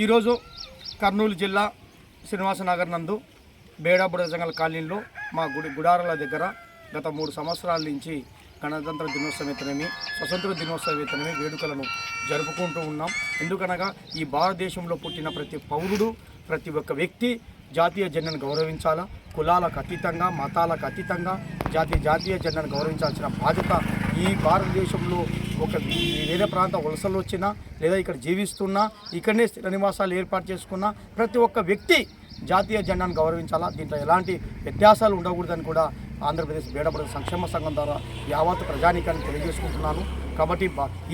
ఈరోజు కర్నూలు జిల్లా శ్రీనివాసనగర్ నందు బేడాబుడ జంగల్ కాలనీలో మా గుడారాల దగ్గర గత 3 సంవత్సరాల నుంచి గణతంత్ర దినోత్సవేతనమి స్వతంత్ర దినోత్సవేతనమి వేడుకలను జరుపుకుంటూ ఉన్నాం. ఎందుకనగా ఈ భారతదేశంలో పుట్టిన ప్రతి పౌరుడు, ప్రతి ఒక్క వ్యక్తి జాతీయ జెండాను గౌరవించాలా. కులాలకు అతీతంగా, మతాలకు అతీతంగా జాతీయ జెండాను గౌరవించాల్సిన బాధ్యత ఈ భారతదేశంలో ఒక వేరే ప్రాంత వలసలు వచ్చినా లేదా ఇక్కడ జీవిస్తున్నా, ఇక్కడనే స్థిర నివాసాలు ఏర్పాటు చేసుకున్న ప్రతి ఒక్క వ్యక్తి జాతీయ జెండాను గౌరవించాలా. దీంట్లో ఎలాంటి వ్యత్యాసాలు ఉండకూడదని కూడా ఆంధ్రప్రదేశ్ బేడబుడ సంక్షేమ సంఘం ద్వారా యావత్ ప్రజానీకాన్ని తెలియజేసుకుంటున్నాను. కాబట్టి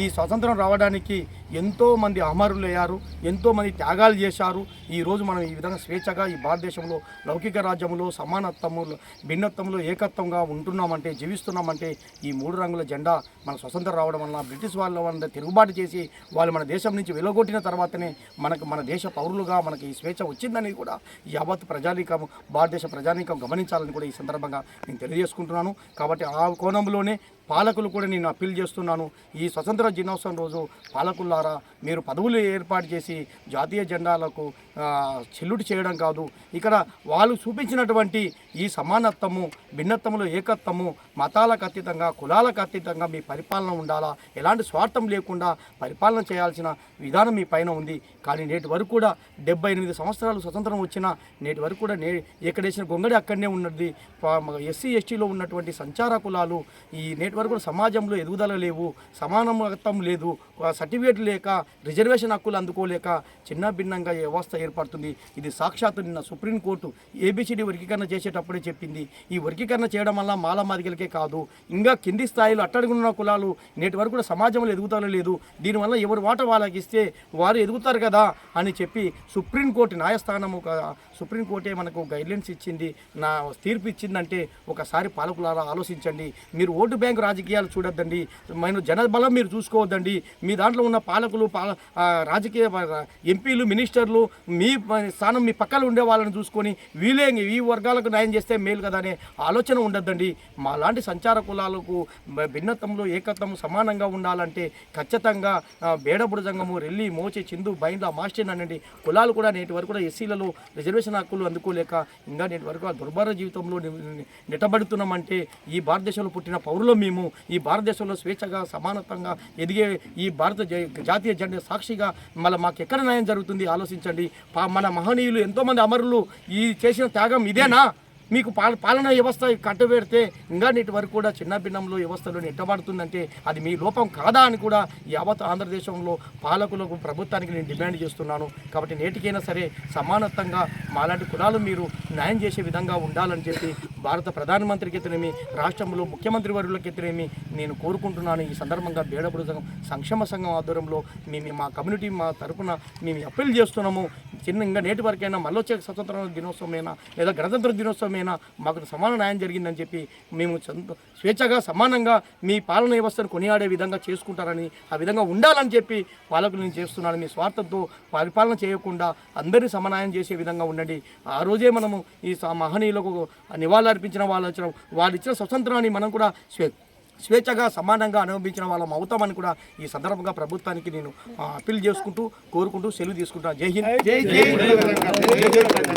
ఈ స్వాతంత్రం రావడానికి ఎంతోమంది అమరులు అయ్యారు, ఎంతోమంది త్యాగాలు చేశారు. ఈరోజు మనం ఈ విధంగా స్వేచ్ఛగా ఈ భారతదేశంలో లౌకిక రాజ్యంలో సమానత్వములు, భిన్నత్వంలో ఏకత్వంగా ఉంటున్నామంటే, జీవిస్తున్నామంటే ఈ 3 రంగుల జెండా మన స్వతంత్రం రావడం వల్ల బ్రిటిష్ వాళ్ళ వల్ల తిరుగుబాటు చేసి వాళ్ళు మన దేశం నుంచి వెలుగొట్టిన తర్వాతనే మన దేశ పౌరులుగా మనకి ఈ స్వేచ్ఛ వచ్చిందని కూడా యావత్ ప్రజానీకం, భారతదేశ ప్రజానీకం గమనించాలని కూడా ఈ సందర్భంగా నేను తెలియజేసుకుంటున్నాను. కాబట్టి ఆ కోణంలోనే పాలకులు కూడా నేను అప్పీల్ చేస్తున్నాను. ఈ స్వతంత్ర దినోత్సవం రోజు పాలకులారా మీరు పదవులు ఏర్పాటు చేసి జాతీయ జెండాలకు చెల్లుటి చేయడం కాదు, ఇక్కడ వాళ్ళు చూపించినటువంటి ఈ సమానత్వము, భిన్నత్వములో ఏకత్వము, మతాలకు అతీతంగా, కులాలకు అతీతంగా మీ పరిపాలన ఉండాలా. ఎలాంటి స్వార్థం లేకుండా పరిపాలన చేయాల్సిన విధానం మీ పైన ఉంది. కానీ నేటి వరకు కూడా 78 సంవత్సరాలు స్వతంత్రం వచ్చినా నేటి వరకు కూడా ఎక్కడేసిన గొంగడి అక్కడనే ఉన్నది. ఎస్సీ ఎస్టీలో ఉన్నటువంటి సంచార కులాలు ఈ నేటి వరకు కూడా సమాజంలో ఎదుగుదల లేవు, సమానత్వం లేదు, సర్టిఫికేట్ లేక, రిజర్వేషన్ హక్కులు అందుకోలేక చిన్న భిన్నంగా వ్యవస్థ ఏర్పడుతుంది. ఇది సాక్షాత్తు నిన్న సుప్రీంకోర్టు ఏబిసిడి వర్గీకరణ చేసేటప్పుడే చెప్పింది. ఈ వర్గీకరణ చేయడం వల్ల మాలమాదిగలకే కాదు, ఇంకా కింది స్థాయిలో అట్టడుగున్న కులాలు నేటి వరకు కూడా సమాజంలో ఎదుగుదల లేదు. దీనివల్ల ఎవరు వాట వాళ్ళకి ఇస్తే వారు ఎదుగుతారు కదా అని చెప్పి సుప్రీంకోర్టు న్యాయస్థానము, సుప్రీంకోర్టే మనకు గైడ్లైన్స్ ఇచ్చింది, తీర్పు ఇచ్చిందంటే ఒకసారి పాలకులారా ఆలోచించండి. మీరు ఓటు బ్యాంకు రాజకీయాలు చూడొద్దండి, మన జనబలం మీరు చూసుకోవద్దండి. మీ దాంట్లో ఉన్న పాలకులు, రాజకీయ ఎంపీలు, మినిస్టర్లు మీ స్థానం మీ పక్కన ఉండే వాళ్ళని చూసుకొని వీళ్ళే ఈ వర్గాలకు న్యాయం చేస్తే మేలు కదా అనే ఆలోచన ఉండొద్దండి. మా లాంటి సంచార కులాలకు భిన్నత్వంలో ఏకత్వం సమానంగా ఉండాలంటే ఖచ్చితంగా బేడబుడ జంగము, రెల్లి, మోచి, చిందు, బైండ్ల, మాస్టర్ అనండి కులాలు కూడా నేటి వరకు కూడా ఎస్సీలలో రిజర్వేషన్ హక్కులు అందుకోలేక ఇంకా నేటి వరకు ఆ దుర్భర జీవితంలో నెట్టబడుతున్నామంటే ఈ భారతదేశంలో పుట్టిన పౌరులు మేము, ఈ భారతదేశంలో స్వేచ్ఛగా సమానత్వంగా ఎదిగే ఈ జాతీయ జెండా సాక్షిగా మళ్ళీ మాకు ఎక్కడ న్యాయం జరుగుతుంది ఆలోచించండి. మన మహనీయులు ఎంతోమంది అమరులు ఈ చేసిన త్యాగం ఇదేనా? మీకు పాలనా వ్యవస్థ కట్టబెడితే ఇంకా నేటి వరకు కూడా చిన్న భిన్నంలో వ్యవస్థలో నెట్టబడుతుందంటే అది మీ లోపం కాదా అని కూడా యావత్ ఆంధ్రదేశంలో పాలకులకు, ప్రభుత్వానికి నేను డిమాండ్ చేస్తున్నాను. కాబట్టి నేటికైనా సరే సమానత్వంగా మాలాంటి కులాలు మీరు న్యాయం చేసే విధంగా ఉండాలని చెప్పి భారత ప్రధానమంత్రికి ఎత్తునేమి, రాష్ట్రంలో ముఖ్యమంత్రి వర్యులకి ఎత్తునేమి నేను కోరుకుంటున్నాను. ఈ సందర్భంగా బేడబుడ సంఘం సంక్షేమ సంఘం ఆధ్వర్యంలో మేము మా కమ్యూనిటీ మా తరఫున మేము అప్పీల్ చేస్తున్నాము. ఇంకా నేటి వరకైనా మళ్ళొచ్చే స్వతంత్ర దినోత్సవమైనా లేదా గణతంత్ర దినోత్సవమైనా మాకు సమాన న్యాయం జరిగిందని చెప్పి మేము స్వేచ్ఛగా సమానంగా మీ పాలన వ్యవస్థను కొనియాడే విధంగా చేసుకుంటారని, ఆ విధంగా ఉండాలని చెప్పి పాలకులు నేను చేస్తున్నాను. మీ స్వార్థంతో పరిపాలన చేయకుండా అందరినీ సమన్వయం చేసే విధంగా ఉండండి. ఆ రోజే మనము ఈ మహనీయులకు నివాళులర్పించిన వాళ్ళు ఇచ్చిన స్వతంత్రాన్ని మనం కూడా స్వేచ్ఛగా సమానంగా అనుభవించిన వాళ్ళం అవుతామని కూడా ఈ సందర్భంగా ప్రభుత్వానికి నేను అప్పీల్ చేసుకుంటూ, కోరుకుంటూ సెలవు తీసుకుంటాను. జై హింద్.